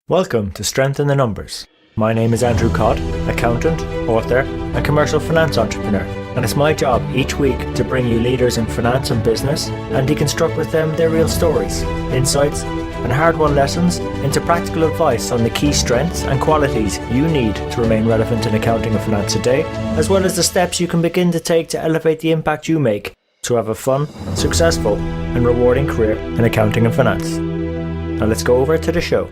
Welcome to Strength in the Numbers. My name is Andrew Codd, accountant, author, and commercial finance entrepreneur, and it's my job each week to bring you leaders in finance and business and deconstruct with them their real stories, insights, and hard-won lessons into practical advice on the key strengths and qualities you need to remain relevant in accounting and finance today, as well as the steps you can begin to take to elevate the impact you make to have a fun, successful, and rewarding career in accounting and finance. Now let's go over to the show.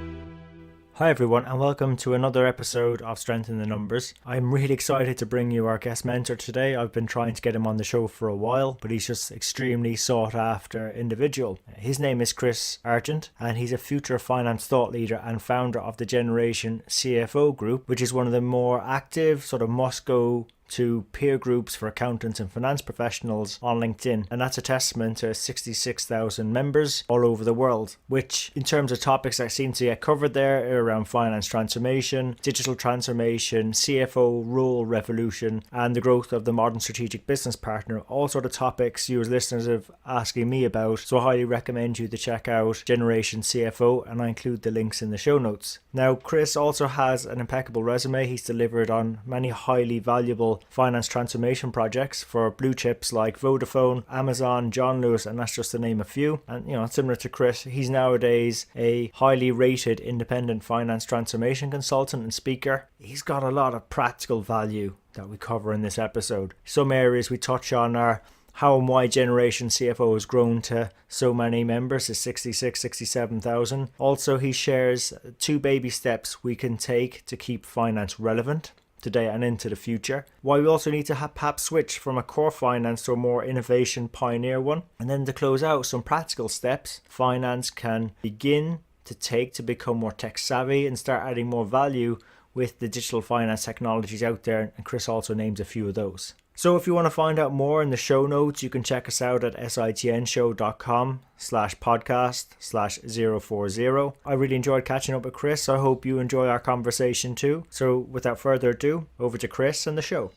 Hi everyone, and welcome to another episode of Strength in the Numbers. I'm really excited to bring you our guest mentor today. I've been trying to get him on the show for a while, but he's just extremely sought after individual. His name is Chris Argent, and he's a future finance thought leader and founder of the Generation CFO group, which is one of the more active sort of must-go to peer groups for accountants and finance professionals on LinkedIn, and that's a testament to 66,000 members all over the world, which in terms of topics that seem to get covered there are around finance transformation, digital transformation, CFO role revolution, and the growth of the modern strategic business partner, all sort of topics you as listeners have asking me about. So I highly recommend you to check out Generation CFO, and I include the links in the show notes. Now, Chris also has an impeccable resume. He's delivered on many highly valuable finance transformation projects for blue chips like Vodafone, Amazon, John Lewis, and that's just to name a few. And similar to Chris, he's nowadays a highly rated independent finance transformation consultant and speaker. He's got a lot of practical value that we cover in this episode. Some areas we touch on are how and why Generation CFO has grown to so many members, to 67,000. Also, he shares 2 baby steps we can take to keep finance relevant today and into the future. Why we also need to perhaps switch from a core finance to a more innovation pioneer one. And then to close out, some practical steps finance can begin to take to become more tech savvy and start adding more value with the digital finance technologies out there. And Chris also names a few of those. So if you want to find out more in the show notes, you can check us out at sitnshow.com/podcast/040. I really enjoyed catching up with Chris. I hope you enjoy our conversation too. So without further ado, over to Chris and the show.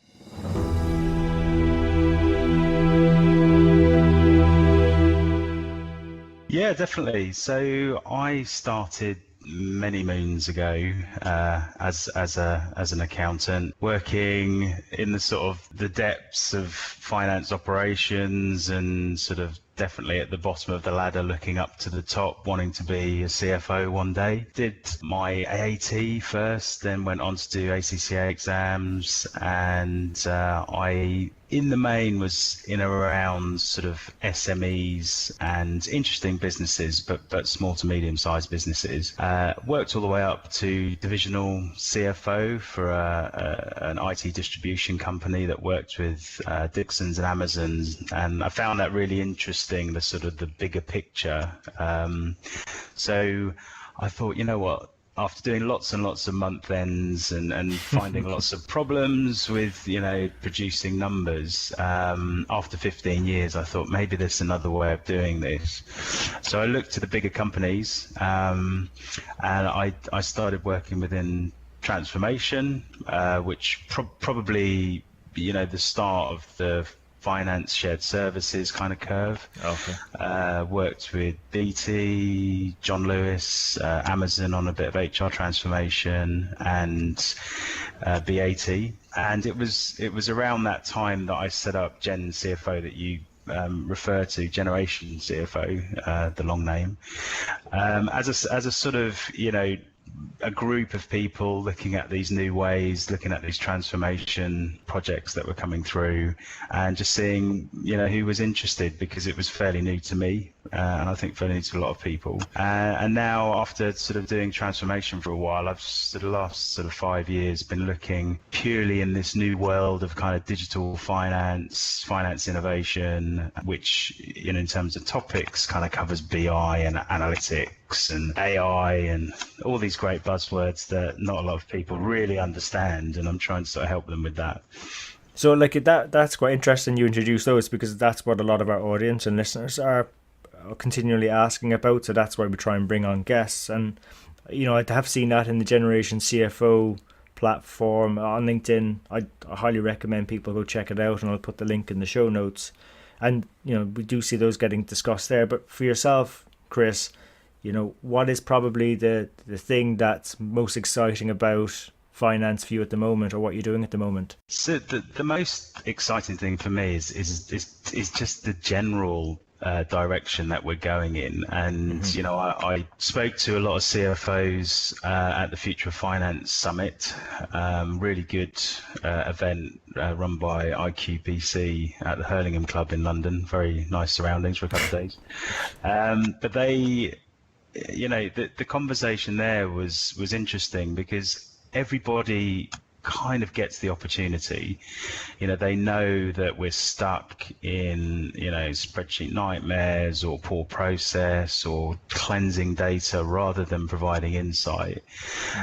Yeah, definitely. So I started many moons ago as an accountant, working in the sort of the depths of finance operations and sort of definitely at the bottom of the ladder, looking up to the top, wanting to be a CFO one day. Did my AAT first, then went on to do ACCA exams, and I in the main was in around sort of SMEs and interesting businesses, but small to medium sized businesses. Worked all the way up to divisional CFO for an IT distribution company that worked with Dixons and Amazons, and I found that really interesting, the sort of the bigger picture. So I thought, you know what, after doing lots and lots of month ends and finding lots of problems with, producing numbers, after 15 years, I thought maybe there's another way of doing this. So I looked to the bigger companies, and I started working within transformation, which probably, the start of the finance shared services kind of curve. Okay. Worked with BT, John Lewis, Amazon on a bit of HR transformation, and BAT. And it was around that time that I set up Gen CFO that you refer to, Generation CFO, the long name, as a sort of, a group of people looking at these new ways, looking at these transformation projects that were coming through, and just seeing, who was interested, because it was fairly new to me, and I think fairly new to a lot of people. And now, after sort of doing transformation for a while, I've the last sort of 5 years been looking purely in this new world of kind of digital finance innovation, which, in terms of topics, kind of covers BI and analytics and AI and all these great buzzwords that not a lot of people really understand, and I'm trying to sort of help them with that. So that's quite interesting you introduce those, because that's what a lot of our audience and listeners are continually asking about. So that's why we try and bring on guests. And I have seen that in the Generation CFO platform on LinkedIn. I highly recommend people go check it out, and I'll put the link in the show notes. And we do see those getting discussed there. But for yourself, Chris, what is probably the thing that's most exciting about finance for you at the moment, or what you're doing at the moment? So the most exciting thing for me is just the general direction that we're going in. And, Hmm. I spoke to a lot of CFOs at the Future of Finance Summit, really good event run by IQBC at the Hurlingham Club in London. Very nice surroundings for a couple of days. But the conversation there was interesting because everybody kind of gets the opportunity. They know that we're stuck in, spreadsheet nightmares or poor process or cleansing data rather than providing insight.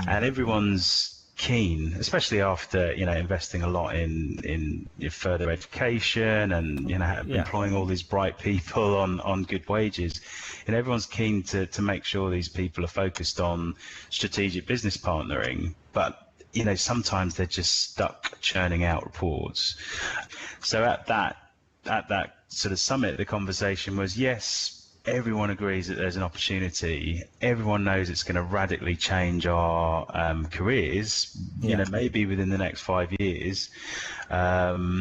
And everyone's keen, especially after, investing a lot in your further education and, Yeah. employing all these bright people on good wages. And everyone's keen to make sure these people are focused on strategic business partnering. But sometimes they're just stuck churning out reports. So at that sort of summit, the conversation was, yes, everyone agrees that there's an opportunity. Everyone knows it's going to radically change our careers, Yeah. maybe within the next 5 years. But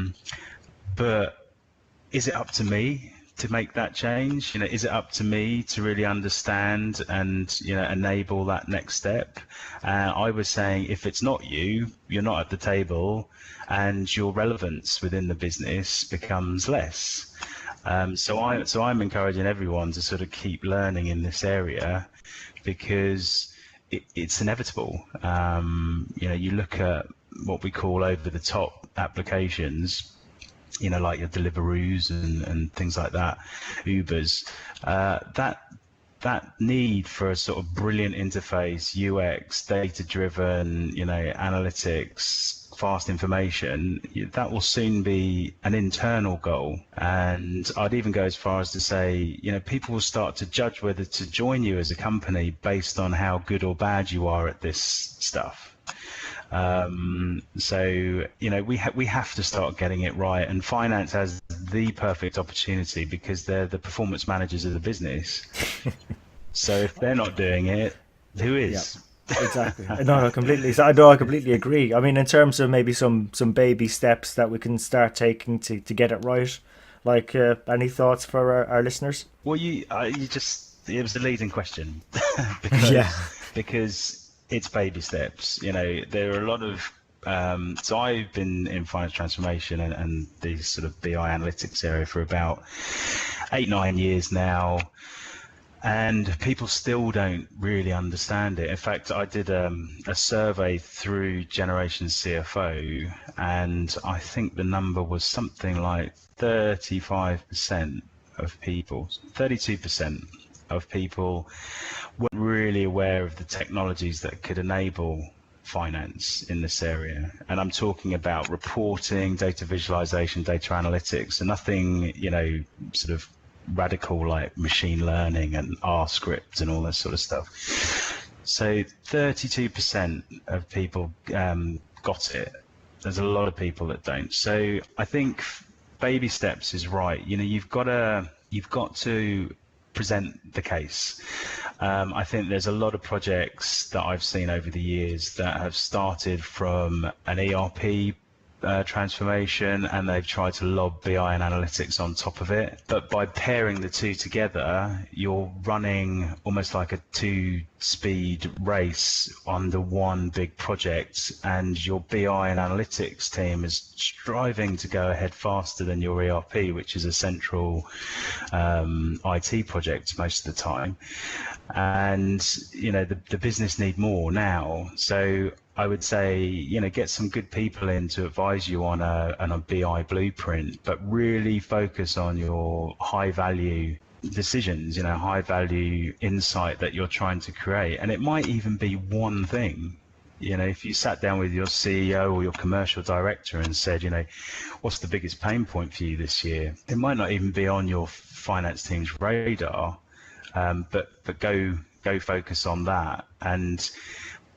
is it up to me to make that change? Is it up to me to really understand and, enable that next step? I was saying, if it's not you, you're not at the table, and your relevance within the business becomes less. So I'm encouraging everyone to sort of keep learning in this area because it's inevitable. You look at what we call over the top applications, like your Deliveroos and things like that, Ubers, that need for a sort of brilliant interface, UX, data-driven, analytics, fast information, that will soon be an internal goal. And I'd even go as far as to say, people will start to judge whether to join you as a company based on how good or bad you are at this stuff. So we have to start getting it right, and finance has the perfect opportunity because they're the performance managers of the business. So if they're not doing it, who Yeah. is? Exactly. No, completely. So I completely agree. I mean, in terms of maybe some baby steps that we can start taking to get it right, like any thoughts for our listeners? Well, it was the leading question Yeah. because it's baby steps. There are a lot of so I've been in finance transformation and the sort of BI analytics area for about 8-9 years now. And people still don't really understand it. In fact, I did a survey through Generation CFO, and I think the number was something like 35% of people, 32% of people weren't really aware of the technologies that could enable finance in this area. And I'm talking about reporting, data visualization, data analytics, and nothing, sort of radical like machine learning and R script and all this sort of stuff. So 32% of people got it. There's a lot of people that don't. So I think baby steps is right. You've got to present the case. I think there's a lot of projects that I've seen over the years that have started from an ERP transformation, and they've tried to lob BI and analytics on top of it. But by pairing the two together, you're running almost like a two-speed race under one big project, and your BI and analytics team is striving to go ahead faster than your ERP, which is a central IT project most of the time. And the business need more now. So I would say, get some good people in to advise you on a BI blueprint, but really focus on your high value decisions, high value insight that you're trying to create. And it might even be one thing. If you sat down with your CEO or your commercial director and said, what's the biggest pain point for you this year? It might not even be on your finance team's radar, but go focus on that. And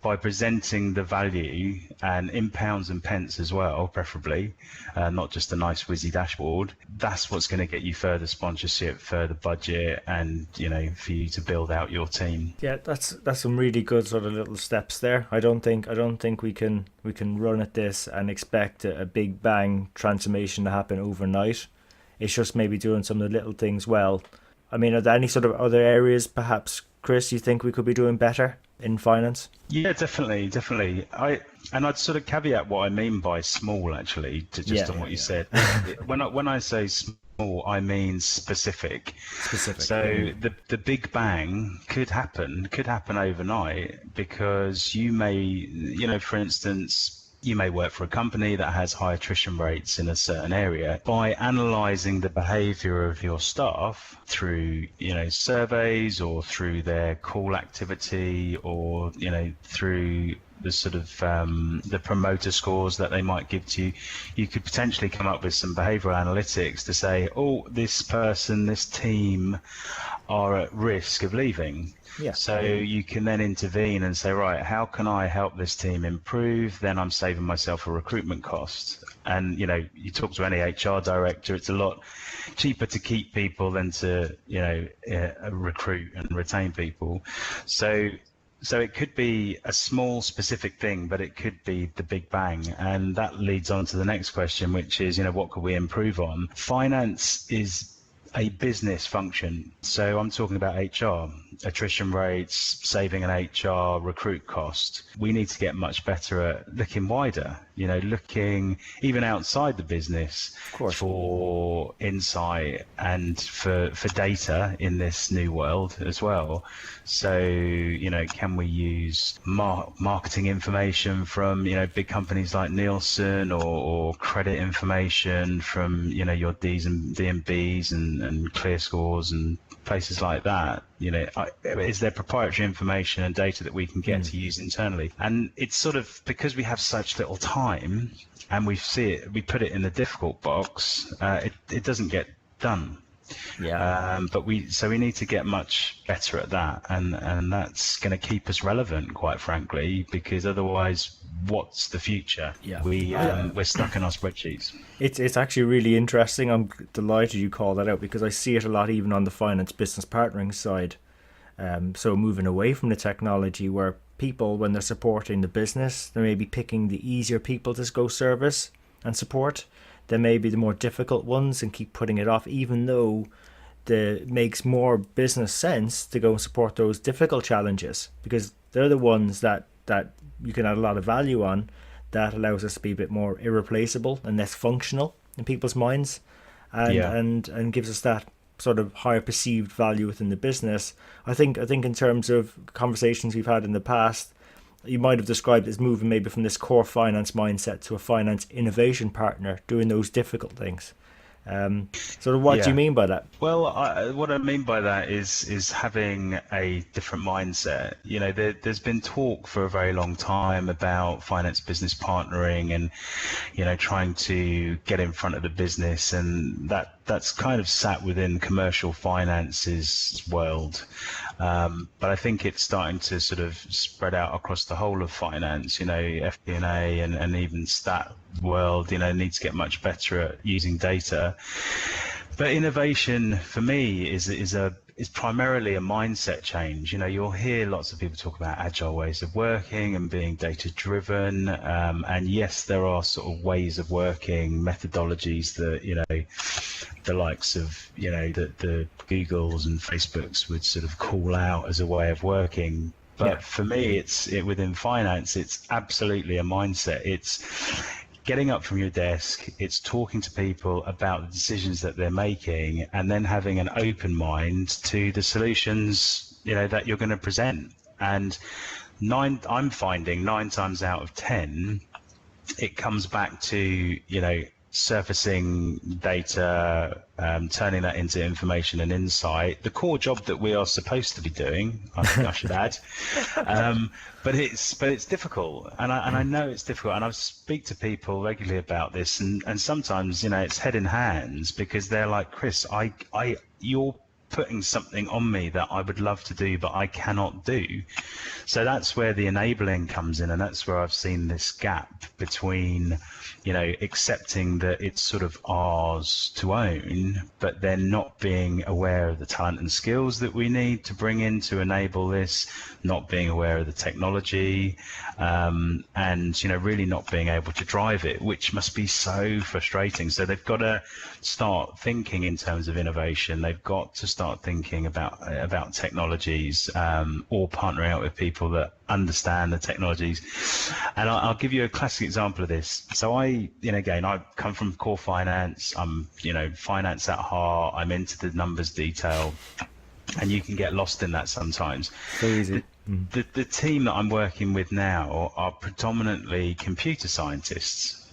by presenting the value, and in pounds and pence as well, preferably, not just a nice whizzy dashboard, that's what's going to get you further sponsorship, further budget, and for you to build out your team. Yeah, that's some really good sort of little steps there. I don't think we can run at this and expect a big bang transformation to happen overnight. It's just maybe doing some of the little things well. I mean, are there any sort of other areas, perhaps, Chris, you think we could be doing better in finance? Yeah, definitely. I'd sort of caveat what I mean by small, actually, to just on what you said. When I say small, I mean specific. So the big bang could happen overnight, because you may, for instance, you may work for a company that has high attrition rates in a certain area. By analysing the behaviour of your staff through, surveys, or through their call activity, or, through the sort of the promoter scores that they might give to you, you could potentially come up with some behavioural analytics to say, oh, this person, this team are at risk of leaving. Yeah. So you can then intervene and say, right, how can I help this team improve? Then I'm saving myself a recruitment cost. And, you talk to any HR director, it's a lot cheaper to keep people than to, recruit and retain people. So it could be a small specific thing, but it could be the big bang. And that leads on to the next question, which is, what could we improve on? Finance is a business function. So I'm talking about HR, attrition rates, saving an HR recruit cost. We need to get much better at looking wider, looking even outside the business for insight and for data in this new world as well. So, can we use marketing information from, big companies like Nielsen, or credit information from, your Ds and D&Bs and clear scores and places like that? Is there proprietary information and data that we can get to use internally? And it's sort of, because we have such little time and we put it in the difficult box, it doesn't get done. Yeah. But we need to get much better at that, and that's going to keep us relevant, quite frankly, because otherwise, what's the future? Yeah. We're stuck in our spreadsheets. It's actually really interesting. I'm delighted you call that out, because I see it a lot even on the finance business partnering side. So moving away from the technology, where people, when they're supporting the business, they may be picking the easier people to go service and support. There may be the more difficult ones and keep putting it off, even though it makes more business sense to go and support those difficult challenges, because they're the ones that you can add a lot of value on, that allows us to be a bit more irreplaceable and less functional in people's minds, and gives us that sort of higher perceived value within the business. I think in terms of conversations we've had in the past, you might have described it as moving maybe from this core finance mindset to a finance innovation partner, doing those difficult things. So what do you mean by that? Well, what I mean by that is having a different mindset. There's been talk for a very long time about finance business partnering and, trying to get in front of the business, and that's kind of sat within commercial finance's world. But I think it's starting to sort of spread out across the whole of finance. FP&A and even stat world, needs to get much better at using data. But innovation for me is primarily a mindset change. You'll hear lots of people talk about agile ways of working and being data driven. And yes, there are sort of ways of working, methodologies that, the likes of, the Googles and Facebooks would sort of call out as a way of working. But for me, within finance, it's absolutely a mindset. It's getting up from your desk, it's talking to people about the decisions that they're making, and then having an open mind to the solutions, that you're going to present. And I'm finding 9 times out of 10, it comes back to, surfacing data, turning that into information and insight, the core job that we are supposed to be doing, I should add. But it's difficult, and I know it's difficult, and I speak to people regularly about this, and sometimes it's head in hands, because they're like, Chris, you're putting something on me that I would love to do but I cannot do. So that's where the enabling comes in, and that's where I've seen this gap between, accepting that it's sort of ours to own, but then not being aware of the talent and skills that we need to bring in to enable this, not being aware of the technology, and really not being able to drive it, which must be so frustrating. So they've got to start thinking in terms of innovation. They've got to start thinking about technologies, or partnering up with people that understand the technologies. And I'll give you a classic example of this. So again, I come from core finance. I'm, finance at heart. I'm into the numbers detail, and you can get lost in that sometimes. So easy. The team that I'm working with now are predominantly computer scientists.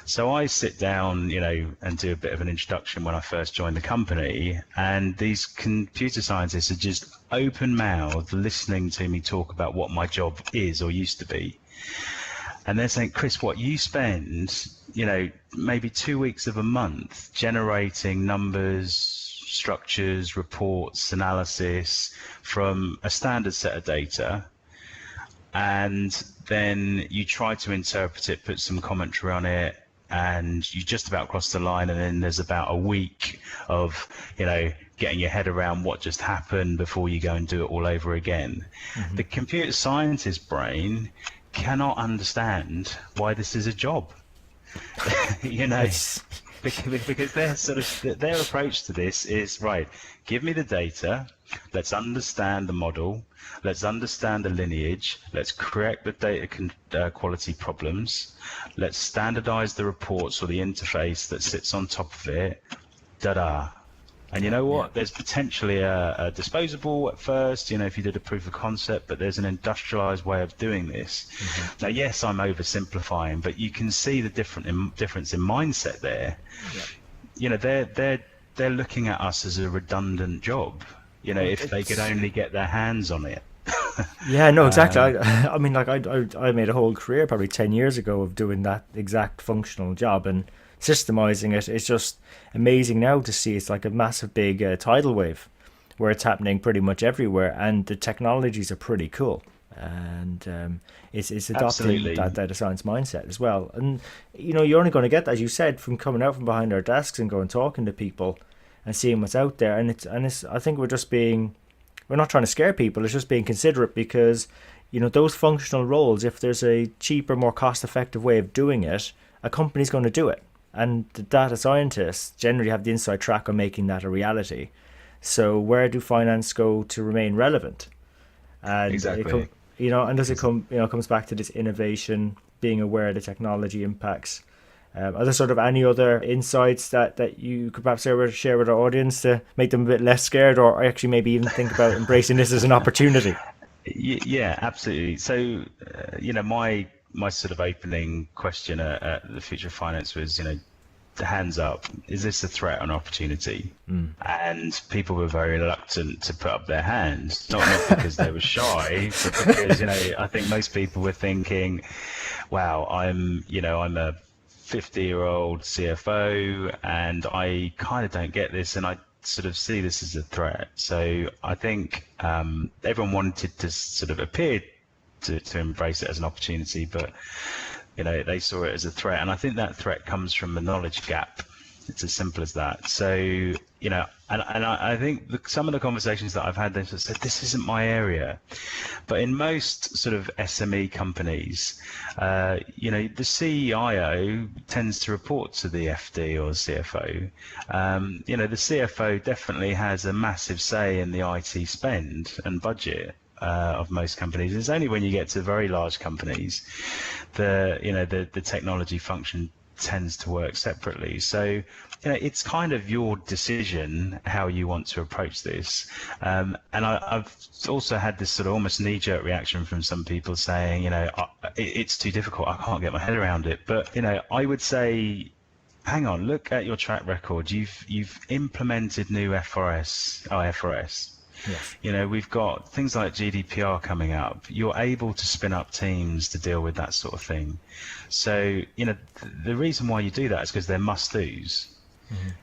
So I sit down, and do a bit of an introduction when I first joined the company, and these computer scientists are just open-mouthed listening to me talk about what my job is or used to be. And they're saying, Chris, what you spend, maybe 2 weeks of a month generating numbers, structures, reports, analysis from a standard set of data, and then you try to interpret it, put some commentary on it, and you just about cross the line, and then there's about a week of, getting your head around what just happened before you go and do it all over again. Mm-hmm. The computer scientist brain cannot understand why this is a job. Nice. Because their approach to this is, right, give me the data, let's understand the model, let's understand the lineage, let's correct the data quality problems, let's standardize the reports or the interface that sits on top of it, And you know what? There's potentially a disposable at first, if you did a proof of concept, but there's an industrialized way of doing this. Mm-hmm. Now, yes, I'm oversimplifying, but you can see the difference in mindset there. Yeah. They're looking at us as a redundant job. If they could only get their hands on it. Yeah, no, exactly. I mean, I made a whole career probably 10 years ago of doing that exact functional job, and systemizing it. It's just amazing now to see. It's like a massive big tidal wave where it's happening pretty much everywhere, and the technologies are pretty cool, and it's adopting Absolutely. that data science mindset as well. And you're only going to get that, as you said, from coming out from behind our desks and going talking to people and seeing what's out there. And it's I think we're not trying to scare people, it's just being considerate, because those functional roles, if there's a cheaper, more cost effective way of doing it, a company's going to do it. And the data scientists generally have the inside track on making that a reality. So where do finance go to remain relevant? And exactly. And does it comes back to this innovation, being aware of the technology impacts. Are there sort of any other insights that you could perhaps share with our audience to make them a bit less scared, or actually maybe even think about embracing this as an opportunity? Yeah, absolutely. So, my sort of opening question at the Future of Finance was, hands up, is this a threat or an opportunity? And people were very reluctant to put up their hands, not because they were shy, but because, I think most people were thinking, wow, I'm a 50-year-old CFO and I kind of don't get this, and I sort of see this as a threat. So I think everyone wanted to sort of appear to embrace it as an opportunity, but they saw it as a threat, and I think that threat comes from the knowledge gap. It's as simple as that. So and I think some of the conversations that I've had, they've said this isn't my area, but in most sort of SME companies, the CIO tends to report to the FD or CFO. The CFO definitely has a massive say in the IT spend and budget of most companies. It's only when you get to very large companies, the technology function tends to work separately. So it's kind of your decision how you want to approach this. And I've also had this sort of almost knee-jerk reaction from some people saying, it's too difficult, I can't get my head around it. But I would say, hang on, look at your track record. You've implemented new IFRS. Yes. We've got things like GDPR coming up. You're able to spin up teams to deal with that sort of thing. So, the reason why you do that is because they're must-dos.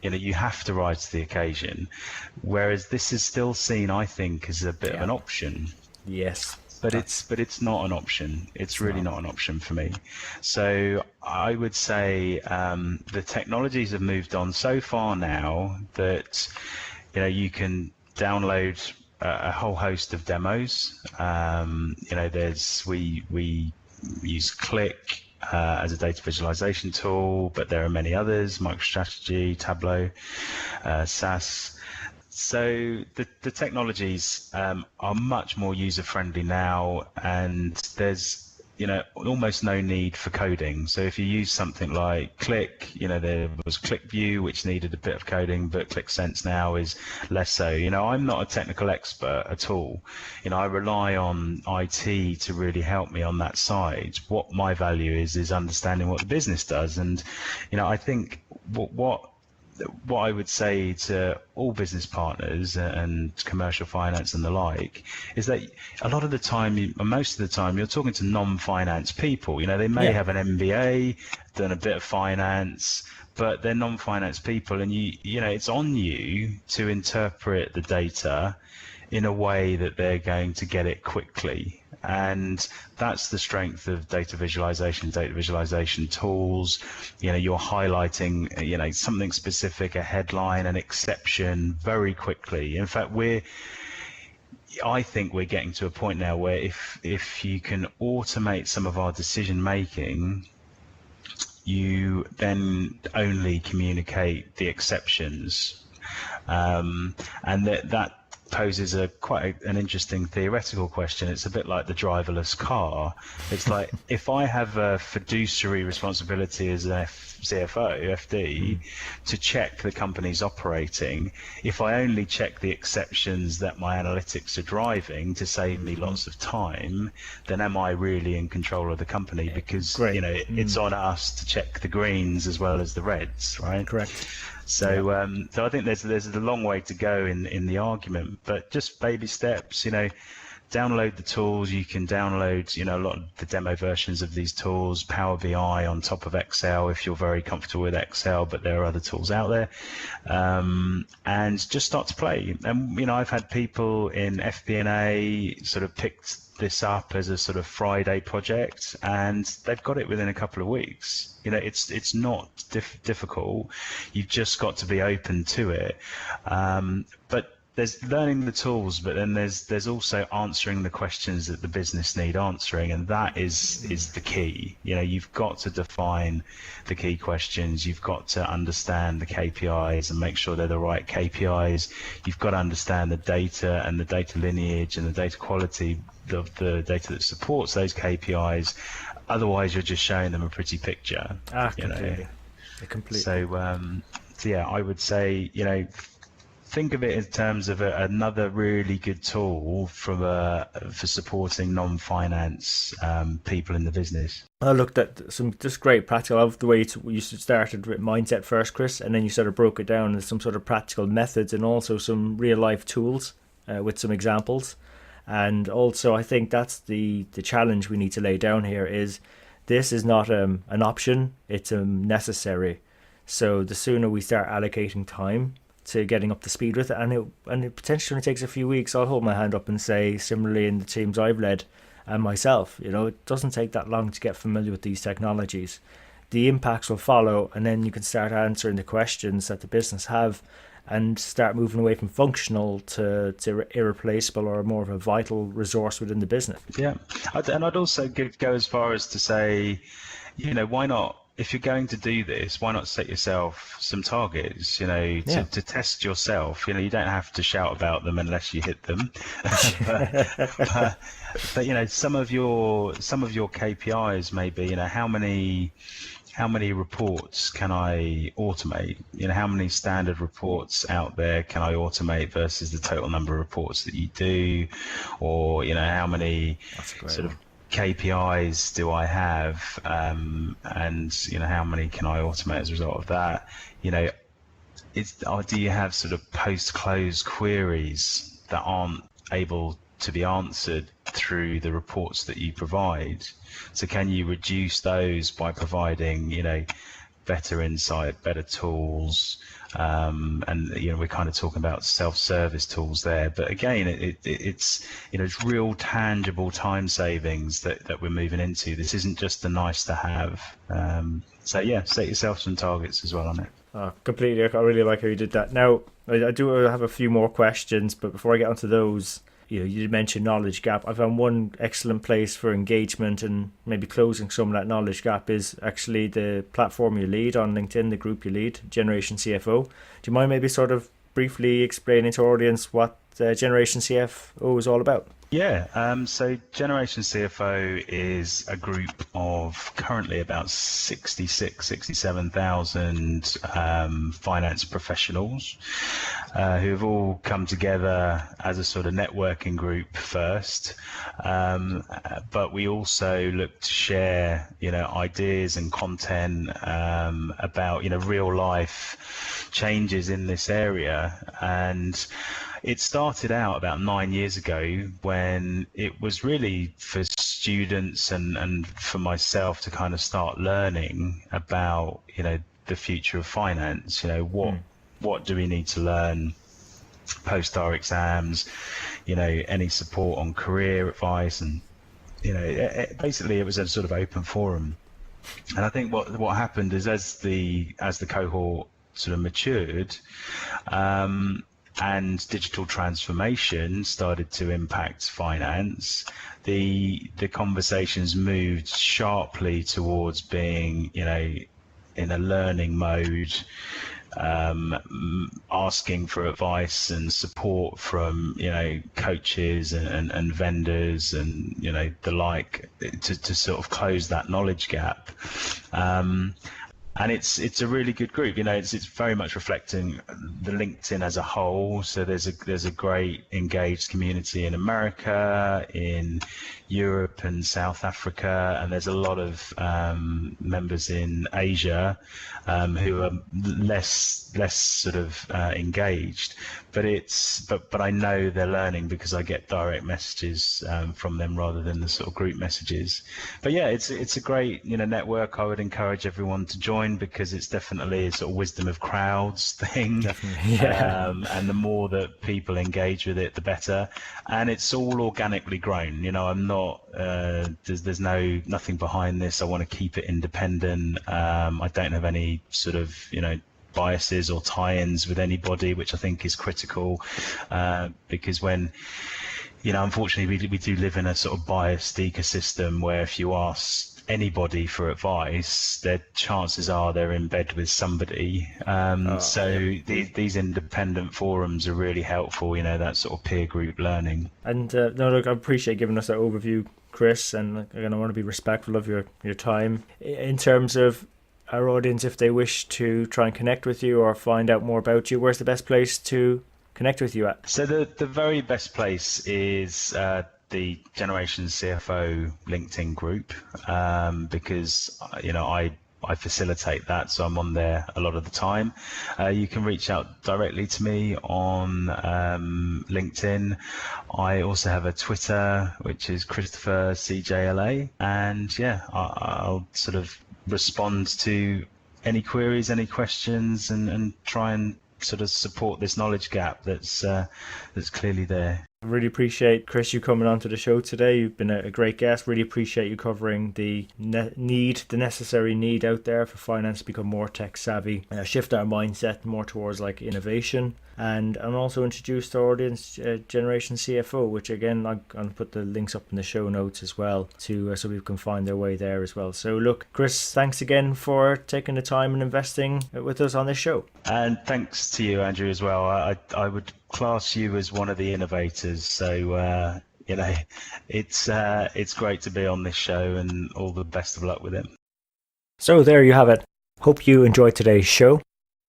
You have to rise to the occasion. Whereas this is still seen, I think, as a bit of Yeah. an option. Yes. But it's not an option. It's really not an option for me. So I would say the technologies have moved on so far now that you can download a whole host of demos. We use Click as a data visualization tool, but there are many others: MicroStrategy, Tableau, SAS. So the technologies are much more user-friendly now, and there's almost no need for coding. So if you use something like Click, there was ClickView, which needed a bit of coding, but ClickSense now is less so. I'm not a technical expert at all. I rely on IT to really help me on that side. What my value is understanding what the business does, and I think what I would say to all business partners and commercial finance and the like is that a lot of the time, most of the time, you're talking to non-finance people. They may have an MBA, done a bit of finance, but they're non-finance people, and it's on you to interpret the data in a way that they're going to get it quickly. And that's the strength of data visualization tools. You're highlighting, something specific, a headline, an exception very quickly. In fact, I think we're getting to a point now where if you can automate some of our decision making, you then only communicate the exceptions. And that poses quite an interesting theoretical question. It's a bit like the driverless car. It's like if I have a fiduciary responsibility as an CFO, FD, to check the company's operating, if I only check the exceptions that my analytics are driving to save me lots of time, then am I really in control of the company? Because it's on us to check the greens as well as the reds, right? Correct. So I think there's a long way to go in the argument, but just baby steps. Download the tools. You can download a lot of the demo versions of these tools, Power BI on top of Excel if you're very comfortable with Excel, but there are other tools out there, and just start to play. And I've had people in FP&A sort of picked this up as a sort of Friday project, and they've got it within a couple of weeks. It's not difficult. You've just got to be open to it. But there's learning the tools, but then there's also answering the questions that the business need answering, and that is the key. You've got to define the key questions. You've got to understand the KPIs and make sure they're the right KPIs. You've got to understand the data and the data lineage and the data quality of the data that supports those KPIs. Otherwise, you're just showing them a pretty picture. Completely. So yeah, I would say think of it in terms of another really good tool for supporting non-finance people in the business. I looked at some just great practical. I love the way you started with mindset first, Chris, and then you sort of broke it down into some sort of practical methods and also some real life tools with some examples. And also, I think that's the challenge we need to lay down here is this is not an option, it's necessary. So the sooner we start allocating time to getting up to speed with it, and it potentially only takes a few weeks, I'll hold my hand up and say, similarly in the teams I've led and myself, it doesn't take that long to get familiar with these technologies. The impacts will follow, and then you can start answering the questions that the business have and start moving away from functional to irreplaceable or more of a vital resource within the business. Yeah, and I'd also go as far as to say, why not? If you're going to do this, why not set yourself some targets, to test yourself. You don't have to shout about them unless you hit them. but some of your KPIs may be, how many reports can I automate? How many standard reports out there can I automate versus the total number of reports that you do? Or, how many sort of KPIs do I have? And, how many can I automate as a result of that? Do you have sort of post-close queries that aren't able to be answered through the reports that you provide? So can you reduce those by providing, better insight, better tools, and we're kind of talking about self-service tools there. But again, it's it's real tangible time savings that we're moving into. This isn't just a nice to have. So yeah, set yourself some targets as well on it. Oh, completely. I really like how you did that. Now, I do have a few more questions, but before I get onto those, you mentioned knowledge gap. I found one excellent place for engagement and maybe closing some of that knowledge gap is actually the platform you lead on LinkedIn, the group you lead, Generation CFO. Do you mind maybe sort of briefly explaining to our audience what Generation CFO is all about? Yeah, so Generation CFO is a group of currently about 67,000 finance professionals who have all come together as a sort of networking group first, but we also look to share, ideas and content about, real life changes in this area. And it started out about 9 years ago when it was really for students and for myself to kind of start learning about, the future of finance. What do we need to learn post our exams? Any support on career advice, and basically it was a sort of open forum. And I think what happened is as the cohort sort of matured, and digital transformation started to impact finance, the conversations moved sharply towards being, in a learning mode, asking for advice and support from, coaches and vendors and, the like, to sort of close that knowledge gap. And it's a really good group. It's very much reflecting the LinkedIn as a whole. So there's a great engaged community in America, in Europe and South Africa, and there's a lot of members in Asia who are less sort of engaged. But I know they're learning because I get direct messages from them rather than the sort of group messages. But yeah, it's a great network. I would encourage everyone to join because it's definitely a sort of wisdom of crowds thing. Definitely, yeah. And the more that people engage with it, the better. And it's all organically grown. I'm not. There's nothing behind this. I want to keep it independent. I don't have any sort of biases or tie-ins with anybody, which I think is critical, because when unfortunately we do live in a sort of biased ecosystem where if you ask anybody for advice, their chances are they're in bed with somebody. These independent forums are really helpful, that sort of peer group learning. And no, look, I appreciate giving us that overview, Chris, and again, I want to be respectful of your time. In terms of our audience, if they wish to try and connect with you or find out more about you, where's the best place to connect with you at? So the very best place is the Generation CFO LinkedIn group, because I facilitate that, so I'm on there a lot of the time. You can reach out directly to me on LinkedIn. I also have a Twitter, which is Christopher CJLA, and yeah, I'll sort of respond to any queries, any questions, and try and sort of support this knowledge gap that's clearly there. I really appreciate, Chris, you coming onto the show today. You've been a great guest. Really appreciate you covering the necessary need out there for finance to become more tech savvy, shift our mindset more towards like innovation, and also introduce to our audience Generation CFO, which again I'm going to put the links up in the show notes as well to so people can find their way there as well. So look, Chris, thanks again for taking the time and investing with us on this show. And thanks to you, Andrew, as well. I would class you as one of the innovators, so it's great to be on this show, and all the best of luck with it. So there you have it. Hope you enjoyed today's show.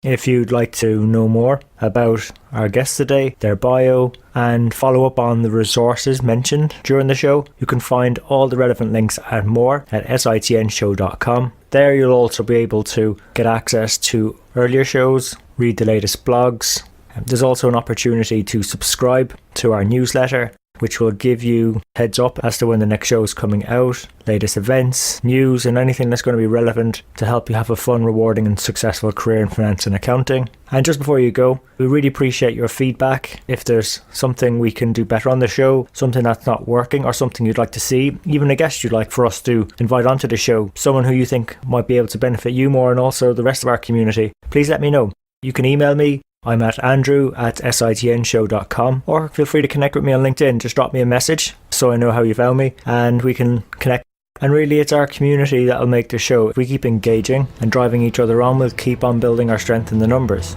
If you'd like to know more about our guests today, their bio, and follow up on the resources mentioned during the show, you can find all the relevant links and more at sitnshow.com. There you'll also be able to get access to earlier shows, read the latest blogs. There's also an opportunity to subscribe to our newsletter which will give you heads up as to when the next show is coming out, latest events, news, and anything that's going to be relevant to help you have a fun, rewarding, and successful career in finance and accounting. And just before you go, we really appreciate your feedback. If there's something we can do better on the show, something that's not working, or something you'd like to see, even a guest you'd like for us to invite onto the show, someone who you think might be able to benefit you more and also the rest of our community, please let me know. You can email me. I'm at andrew@sitnshow.com, or feel free to connect with me on LinkedIn. Just drop me a message so I know how you found me and we can connect. And really, it's our community that'll make the show. If we keep engaging and driving each other on, we'll keep on building our strength in the numbers.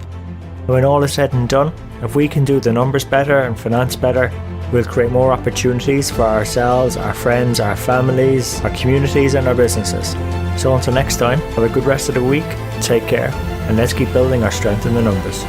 When all is said and done, if we can do the numbers better and finance better, we'll create more opportunities for ourselves, our friends, our families, our communities, and our businesses. So until next time, have a good rest of the week, take care, and let's keep building our strength in the numbers.